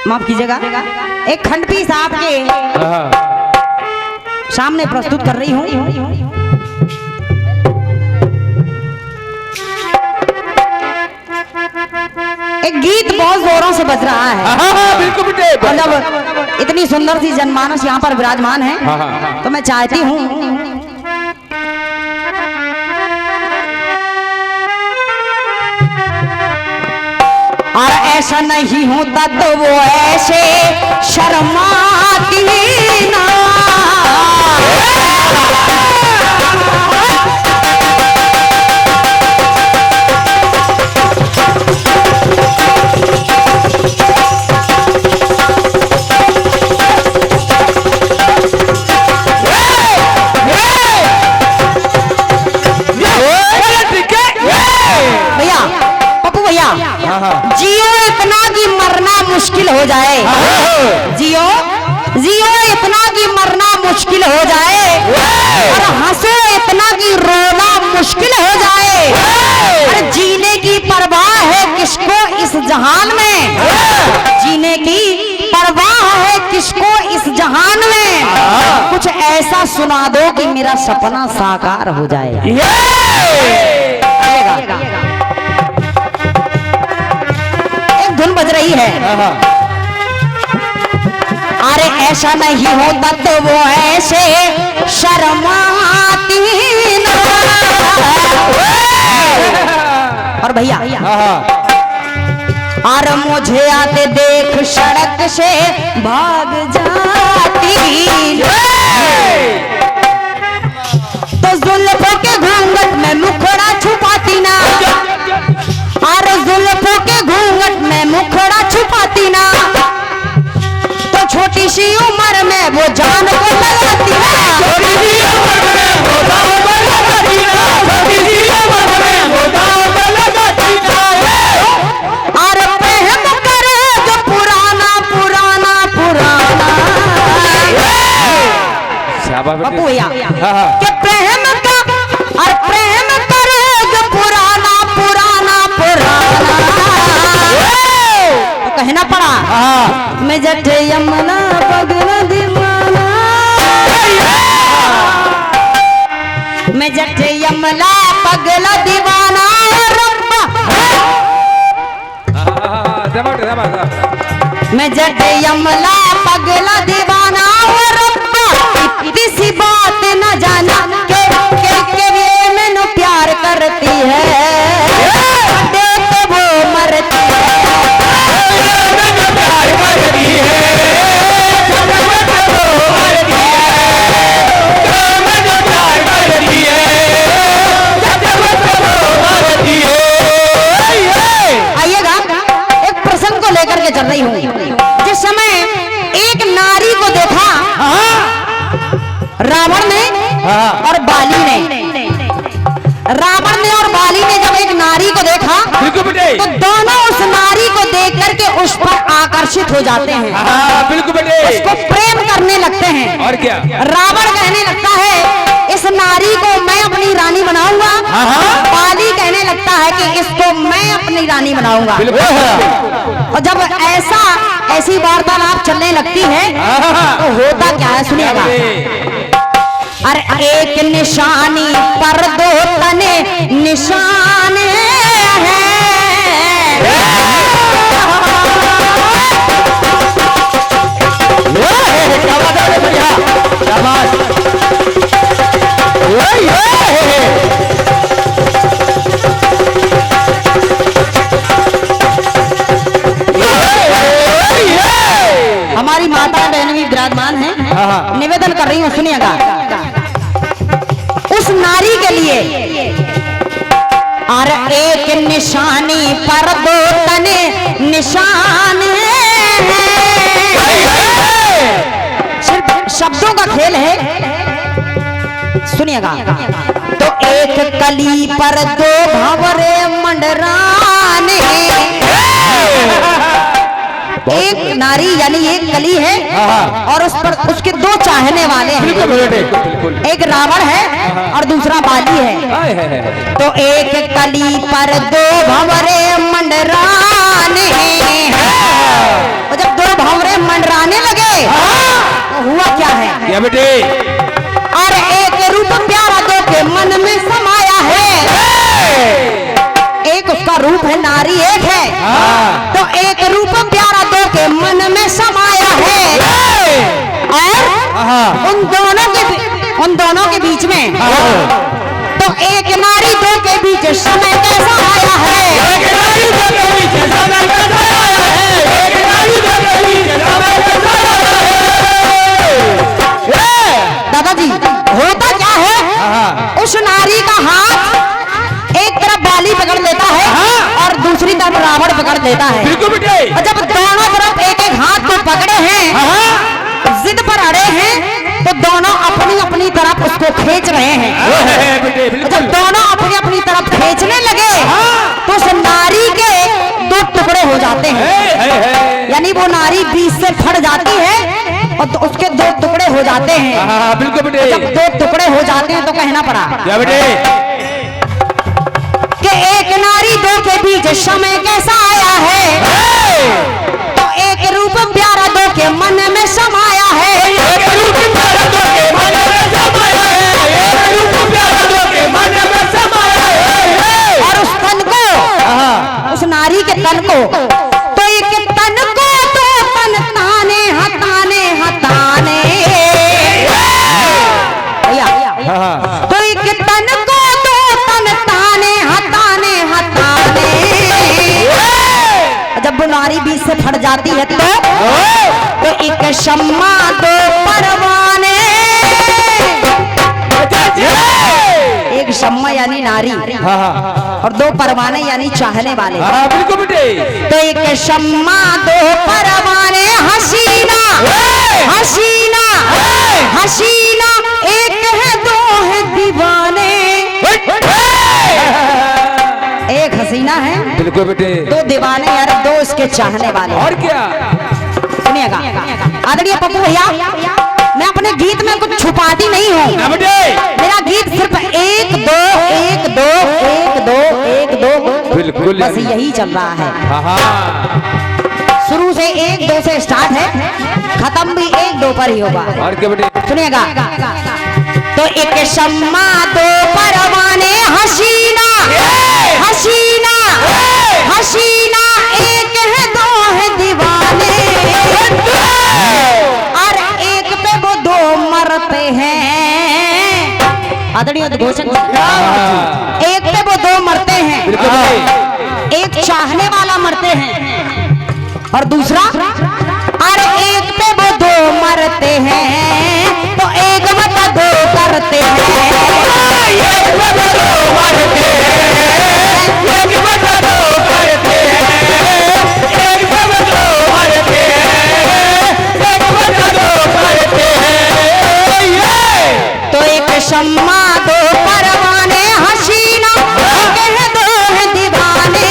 माफ कीजिएगा, एक खंडपीस आपके सामने प्रस्तुत कर रही हूँ। एक गीत बहुत जोरों से बज रहा है। बिल्कुल बेटे। मतलब इतनी सुंदर सी जनमानस यहाँ पर विराजमान है, तो मैं चाहती हूँ और ऐसा नहीं होता तो वो ऐसे शर्माती ना। जियो इतना कि मरना मुश्किल हो जाए, जियो जियो इतना कि मरना मुश्किल हो जाए, और हंसो इतना कि रोना मुश्किल हो जाए। अरे जीने की परवाह है किसको इस जहान में, जीने की परवाह है किसको इस जहान में। कुछ ऐसा सुना दो कि मेरा सपना साकार हो जाए। धुन बज रही है। अरे ऐसा नहीं होता तो वो ऐसे शर्माती ना। और भैया अरे मुझे आते देख सड़क से भाग जाती, तो जुल्फों के घूंघट में मुखड़ा छुपाती ना। अरे जुल्फों के घूंघट में मुखड़ा छुपाती ना, तो छोटी सी उम्र में वो जान को लगाती ना। अरे प्रेम करे जो पुराना पुराना पुराना, बापू भैया के प्रेम का, और प्रेम करे जो पुराना पुराना पुराना। तो कहना पड़ा मैं जठे यमुना पगला दीवाना, मैं जठे यमुना पगला दीवाना। मैं जठे यमुना पगला दीवाना, किसी बात न जाना के मैंने प्यार करती है, देख वो मरती है। आइएगा, एक प्रसंग को लेकर के चल रही हूँ। जिस समय एक नारी को देखा रावण ने और बाली ने, रावण ने और बाली ने जब एक नारी को देखा, तो दोनों उस नारी को देख करके उस पर आकर्षित हो जाते हैं, उसको प्रेम करने लगते हैं। और क्या? रावण कहने लगता है इस नारी को मैं अपनी रानी बनाऊंगा, बाली कहने लगता है कि इसको मैं अपनी रानी बनाऊंगा। और जब ऐसी वार्तालाप चलने लगती है तो होता क्या है सुनिएगा। अरे एक निशानी पर दो तने निशान है, हमारी माता बहन भी विराजमान है, निवेदन कर रही हूँ सुनिएगा। उस नारी के लिए और एक निशानी पर दो तने निशान है, सिर्फ शब्दों का खेल है, सुनिएगा। तो एक कली पर दो भंवरे मंडराने, एक नारी यानी एक कली है और उस पर उसके दो चाहने वाले हैं, एक रावण है और दूसरा बाली है। तो एक कली पर दो भंवरे मंडराने, और जब दो क्या बेटे? और एक रूप प्यारा दो के मन में समाया है। एक उसका रूप है, नारी एक है, तो एक रूप प्यारा दो के मन में समाया है। और उन दोनों के बीच में तो एक नारी दो के बीच समय कैसा आया है। दादाजी होता क्या है, उस नारी का हाथ एक तरफ बाली पकड़ लेता है और दूसरी तरफ रावण पकड़ लेता है। बिल्कुल बेटे। और जब दोनों तरफ एक एक हाथ को पकड़े हैं, जिद पर अड़े हैं, तो दोनों अपनी अपनी तरफ उसको खींच रहे हैं। जब दोनों अपनी अपनी तरफ खींचने लगे तो उस नारी के दो टुकड़े हो जाते हैं, यानी वो नारी बीच से फट जाती है और तो उसके दो टुकड़े हो जाते हैं। बिल्कुल बेटे। जब दो टुकड़े हो जाते हैं तो कहना पड़ा क्या बेटे? कि एक नारी दो के बीच समय कैसा आया है, तो एक रूप प्यारा दो के मन में समाया है। एक रूप प्यारा दो के मन में समाया है, एक रूप प्यारा दो के मन में समाया है। और उस तन को, उस नारी के तन को, तो एक तन को तो तन ताने हताने हताने भैया, तो एक तन को तो तन ताने हताने हताने। जब वो नारी बीच से फट जाती है तो एक शम्मा दो परवाने, एक शम्मा यानी नारी और दो परवाने यानी चाहने वाले। बिल्कुल बेटे। तो एक शम्मा दो परवाने, हसीना हसीना हसीना, एक है दो है दीवाने। एक हसीना है, बिल्कुल बेटे। दो दीवाने यार, दो इसके चाहने वाले। और क्या? सुनिएगा आदरणीय पप्पू भैया, मैं अपने गीत में कुछ छुपाती नहीं हूँ। मेरा गीत सिर्फ एक दो एक दो एक दो एक दो, बिल्कुल बस यही चल रहा है। शुरू से एक दो से स्टार्ट है, खत्म भी एक दो पर ही होगा। और क्या बेटे? सुनिएगा, तो एक शम्मा दो परवाने, हसीना हसीना हसीना, एक है दो है दीवाने। और एक पे वो दो मरते हैं, आदरणीय घोषण, एक पे वो दो मरते हैं, एक चाहने वाला मरते हैं और दूसरा, और एक पे वो दो मरते हैं तो एक बटा दो करते हैं। एक पे वो दो मरते हैं, एक बटा दो करते हैं, एक पे वो दो मरते हैं, एक बटा दो करते हैं। तो एक शम्मा दो परवाने, हसीना एक है दो है दीवाने,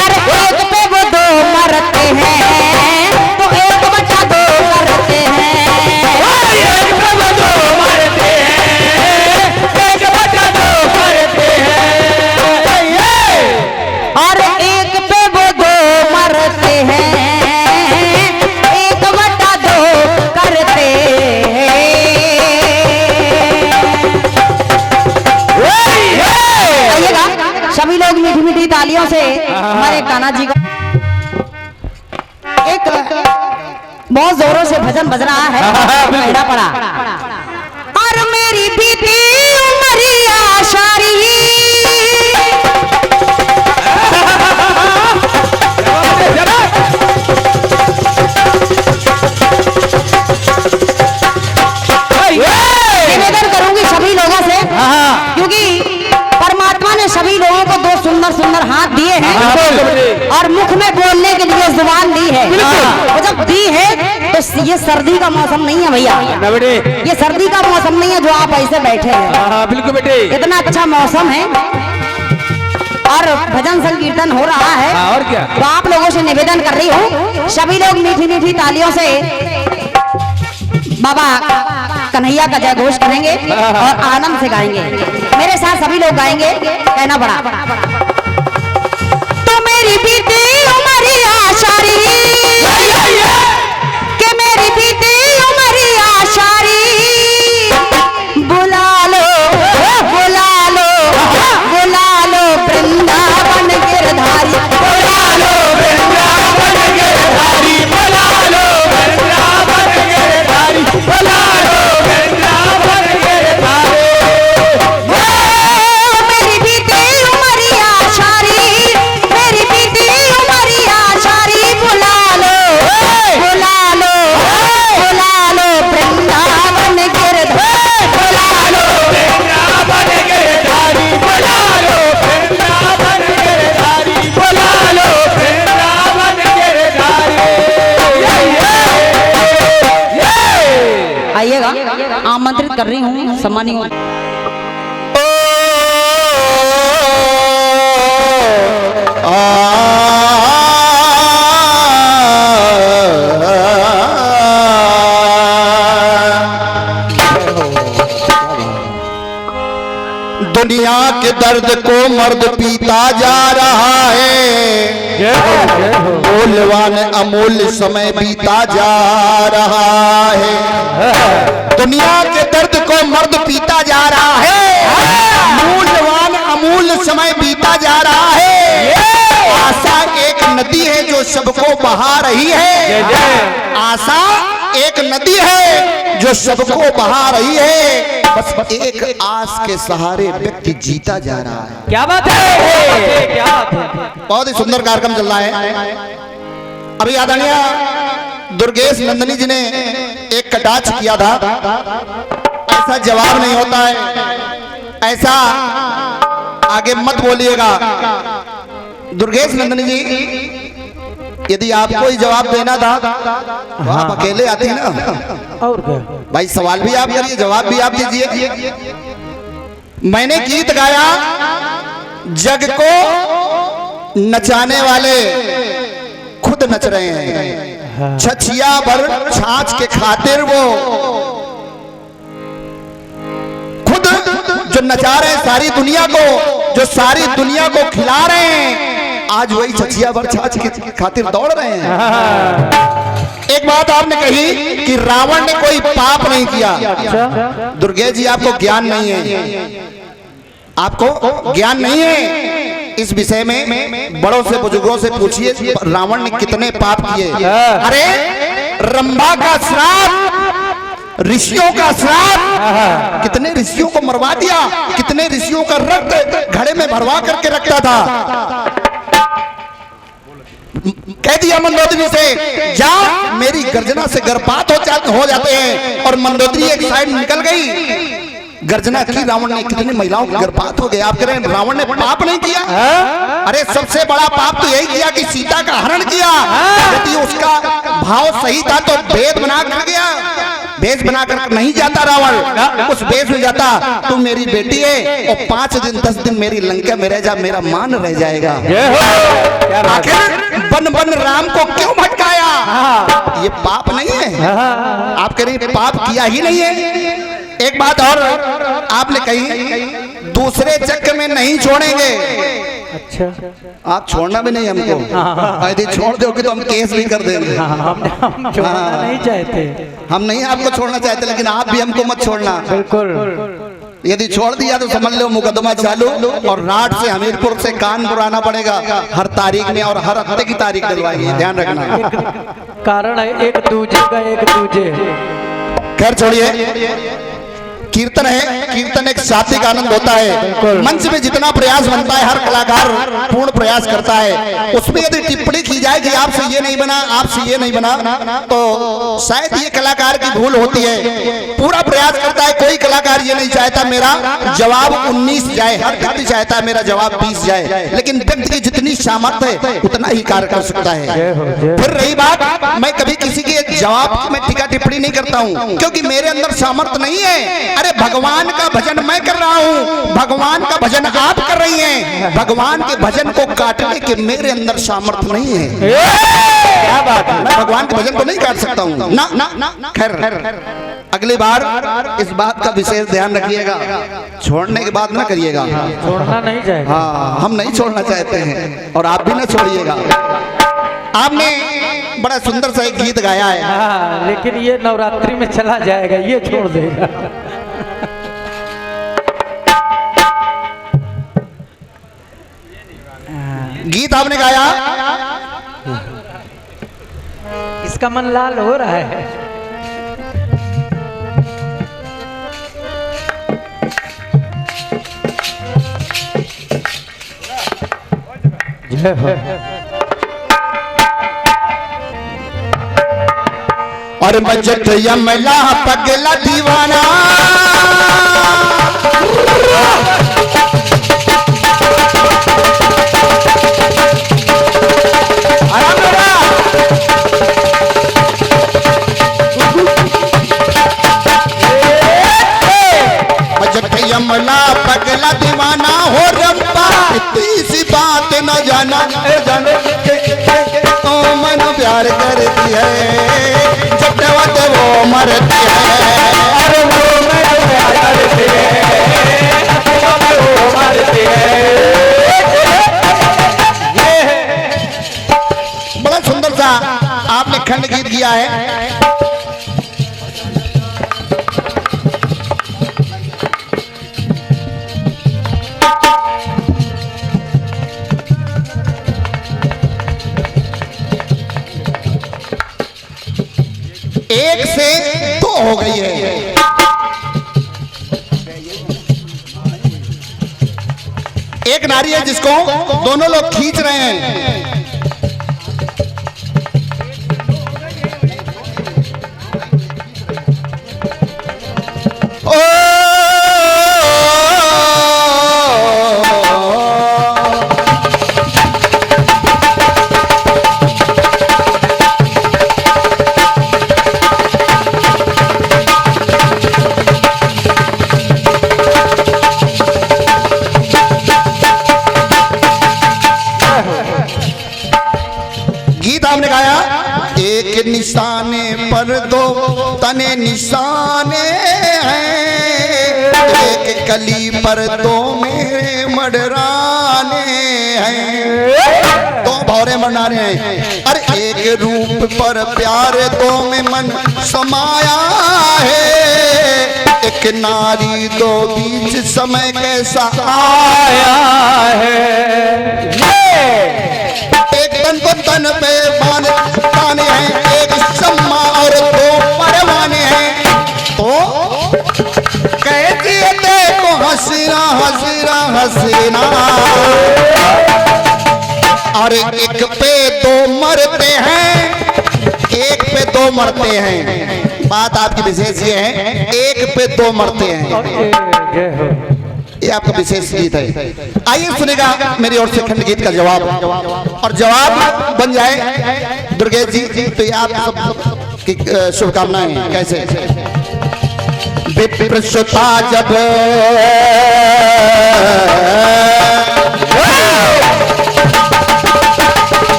और एक पे वो दो मरते हैं तो एक बटा दो करते हैं। एक पे वो दो मरते हैं, एक बटा दो करते हैं, और एक पे वो दो मरते हैं, एक बटा दो करते हैं। आइएगा सभी लोग मीठी मीठी तालियों से हमारे कान्हा जी को। एक बहुत जोरों से भजन बज रहा है, कहना पड़ा, और मेरी बीती उमरिया शारी, निवेदन करूंगी सभी लोगों से, क्योंकि परमात्मा ने सभी लोगों को दो सुंदर सुंदर हाथ दिए हैं और मुख में बोलने के लिए जुबान दी है। वो जब दी है तो ये सर्दी का मौसम नहीं है भैया, ये सर्दी का मौसम नहीं है जो आप ऐसे बैठे हैं। बिल्कुल बेटे। इतना अच्छा मौसम है और भजन संकीर्तन हो रहा है। और क्या? तो आप लोगों से निवेदन कर रही हूँ, सभी लोग मीठी मीठी तालियों से बाबा कन्हैया का जय घोष करेंगे और आनंद से गाएंगे। मेरे साथ सभी लोग गाएंगे, कहना पड़ा, तो मेरी बीती उमरिया शारी, के मेरी बीती उमरिया शारी, आमंत्रित कर रही हूँ सम्मानित दुनिया के दर्द को मर्द पीता जा रहा है, मूल्यवान अमूल्य समय बीता जा रहा है। दुनिया के दर्द को मर्द पीता जा रहा है, मूल्यवान अमूल्य समय बीता जा रहा है। आशा एक नदी है जो सबको बहा रही है, आशा एक नदी है जो सबको बहा रही है। बस एक आस के सहारे व्यक्ति जीता जा रहा है। क्या बात है, क्या बात है। बहुत ही सुंदर कार्यक्रम चल रहा है। अभी आदरणीय दुर्गेश नंदनी जी ने एक कटाक्ष किया था, ऐसा जवाब नहीं होता है, ऐसा आगे मत बोलिएगा। दुर्गेश नंदनी जी, यदि आपको ही जवाब देना था तो आप अकेले आते हैं ना। और क्या भाई, सवाल भी आप करिए, जवाब भी आप दीजिए। मैंने गीत गाया, जग को नचाने वाले खुद नच रहे हैं। छछिया भर छाछ के खातिर वो खुद जो नचा रहे हैं सारी दुनिया को, जो सारी दुनिया को खिला रहे हैं, आज वही छछिया भर छाछ के खातिर दौड़ रहे हैं। एक बात आपने कही कि रावण ने कोई पाप नहीं किया। दुर्गेश जी, आपको ज्ञान नहीं है, आपको ज्ञान नहीं है इस विषय में। बड़ों से बुजुर्गों से पूछिए रावण ने कितने पाप किए। अरे रंभा का श्राप, ऋषियों का श्राप, कितने ऋषियों को मरवा दिया, कितने ऋषियों का रक्त घड़े में भरवा करके रखता था। कह दिया मंदोदरी से, जा, मेरी गर्जना से गर्भपात हो जाते हैं। और मंदोदरी एक साइड निकल गई, गर्जना की। रावण ने कितनी महिलाओं की गर्भपात हो गए। आप कह रहे हैं रावण ने पाप नहीं किया? अरे सबसे बड़ा पाप तो यही किया कि सीता का हरण किया। यदि उसका भाव सही था तो भेद बना कर गया, भेष बनाकर नहीं जाता रावण, उस भेष में जाता, तू मेरी बेटी है और 5 दिन 10 दिन मेरी लंका में रह जा, मेरा मान रह जाएगा। आखिर बन बन राम को क्यों भटकाया? ये पाप नहीं है? आप कह रहे हैं पाप किया ही नहीं है। एक बात और आपने कही, दूसरे चक्कर में नहीं छोड़ेंगे। अच्छा, आप छोड़ना भी नहीं हमको, यदि छोड़ दोगे तो हम केस भी कर देंगे। हम छोड़ना नहीं चाहते, हम नहीं आपको छोड़ना चाहते, लेकिन आप भी हमको मत छोड़ना। बिल्कुल। यदि छोड़ दिया तो समझ लो मुकदमा चालू, और राट से हमीरपुर से कानपुर आना पड़ेगा हर तारीख में, और हर हफ्ते की तारीख डलवाएंगे, ध्यान रखना। कारण है एक दूजे का, एक दूजे। खैर छोड़िए, कीर्तन है, कीर्तन एक सात्विक आनंद होता है। मंच में जितना प्रयास बनता है हर कलाकार पूर्ण प्रयास करता है। उसमें यदि टिप्पणी की जाए कि आपसे ये नहीं बना, आपसे ये नहीं बना, तो शायद ये कलाकार की भूल होती है। पूरा प्रयास करता है, कोई कलाकार ये नहीं चाहता मेरा जवाब 19 जाए, हर व्यक्ति चाहता है मेरा जवाब 20 जाए, लेकिन व्यक्ति की जितनी सामर्थ्य है उतना ही कार्य कर सकता है। फिर रही बात, मैं कभी किसी के जवाब में टीका टिप्पणी नहीं करता हूँ, क्योंकि मेरे अंदर सामर्थ्य नहीं है। अरे भगवान का भजन मैं कर रहा हूँ, भगवान का भजन आप कर रही हैं। भगवान के भजन को काटने के मेरे अंदर सामर्थ्य नहीं है। क्या बात है, मैं भगवान के भजन को नहीं काट सकता हूँ ना, ना। खैर अगली बार इस बात का विशेष ध्यान रखिएगा, छोड़ने की बात ना करिएगा। छोड़ना नहीं चाहिए। हाँ, हम नहीं छोड़ना चाहते हैं और आप भी ना छोड़िएगा। आपने बड़ा सुंदर सा एक गीत गाया है। हाँ, लेकिन ये नवरात्रि में चला जाएगा, ये छोड़ देगा। गीत आपने गाया, इसका मन लाल हो रहा है। जय हो। और बजट यमला पगला दीवाना, जटवट वो मरती है। अरे वो मैया डरती है, वो मरती है। बड़ा सुंदर सा आपने खंड गीत किया है। एक से दो हो गई है। एक नारी है जिसको दोनों लोग खींच रहे हैं। ओ गीत आपने गाया, एक निशाने पर दो तने निशाने हैं, एक कली पर दो मेरे मडराने हैं। दो भौरे मडराने हैं। अरे एक रूप पर प्यार दो में मन समाया है, एक नारी दो बीच समय कैसा आया है। एक तन को तन पे बांध ताने हैं, एक सम्मा और दो परवाने हैं। तो कहती है देखो हसीना हसीना हसीना, और एक पे दो मरते हैं, एक पे दो मरते हैं। बात आपकी विशेष ये है, एक पे दो मरते हैं। ये आपका विशेष गीत है। आइए सुनेगा मेरी ओर से खंड गीत का जवाब, और जवाब बन जाए दुर्गेश जी तो ये आप सब की शुभकामनाएं। कैसे विप्र सुता जब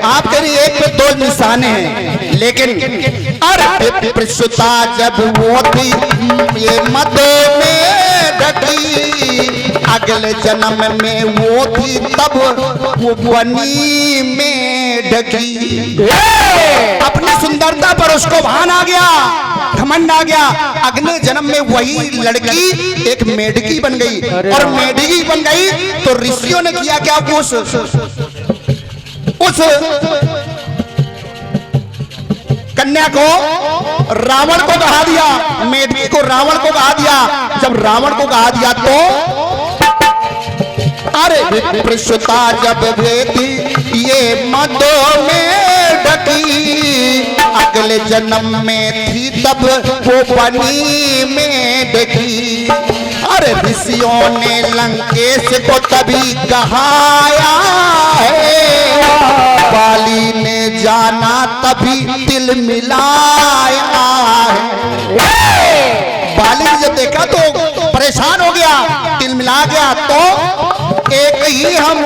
आप करिए एक पे दो निशाने हैं, लेकिन अरे प्रसुता जब वो थी ये मद में ढकी, अगले जन्म में वो थी तब वो बनी में ढकी। अपनी सुंदरता पर उसको भान आ गया, घमंड आ गया। अगले जन्म में वही लड़की एक मेढकी बन गई, और मेढकी बन गई तो ऋषियों ने किया क्या, उस कन्या को रावण को कहा दिया, मेढकी को रावण को कहा दिया। जब रावण को कहा दिया तो अरे प्रसुता जब भेदी ये मदों में ढकी, अगले जन्म में थी तब वो बनी में ढकी। अरे ऋषियों ने लंकेश को तभी कहाया है, बाली ने जाना तभी तिल मिलाया है। बाली ने जब देखा तो परेशान हो गया, तिल मिला गया। तो एक ही हम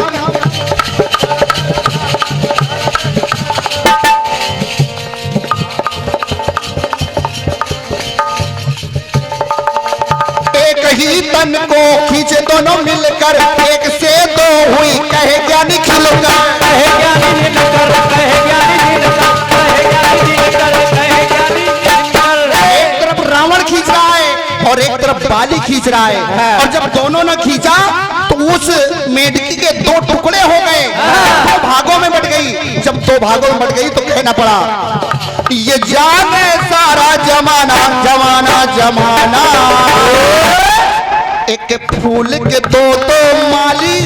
एक ही तन को खींचे दोनों मिलकर, एक से दो हुई कहे ज्ञानी खिलकर, कहे ज्ञानी मिलकर, कहे ज्ञानी मिलकर, कहे ज्ञानी मिलकर, कहे ज्ञानी मिलकर। एक तरफ रावण खींच रहा है और एक तरफ बाली खींच रहा है, और जब दोनों ने खींचा तो उस मेढकी के दो टुकड़े हो गए, दो भागों में बट गई। जब दो भागों में बट गई तो कहना पड़ा, ये जाने सारा जमाना जमाना जमाना, एक फूल के दो दो माली,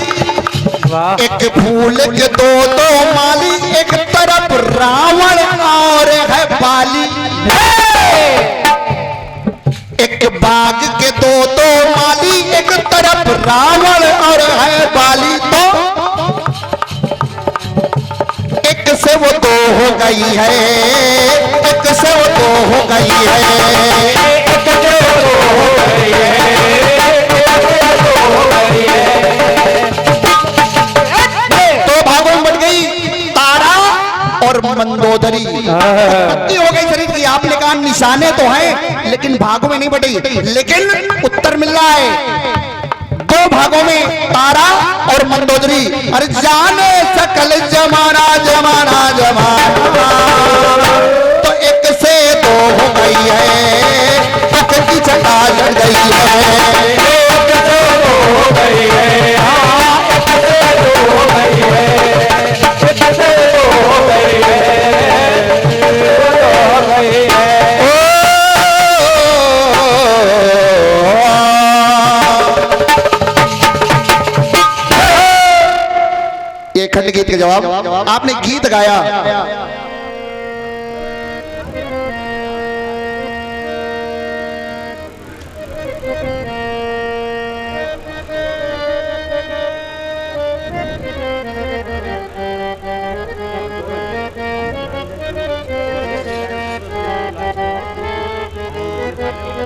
एक फूल के दो दो माली, एक तरफ रावण और है बाली। एक बाग के दो दो माली, एक तरफ रावण और है बाली। तो एक से वो दो हो गई है, एक से वो दो हो गई है, एक से वो दो हो गई है, एक से वो दो हो जाने तो हैं लेकिन भागों में नहीं बटी, लेकिन उत्तर मिल रहा है दो भागों में, तारा और मंदोदरी। अरे जाने सकल जमाना जमाना जमाना, तो एक से दो हो गई है, पक की छटा लड़ गई है, एक से दो हो गई है, हाँ एक से दो हो गई है, एक से दो हो गई है, दो हो गई है। ये खंड गीत का जवाब। आपने गीत गाया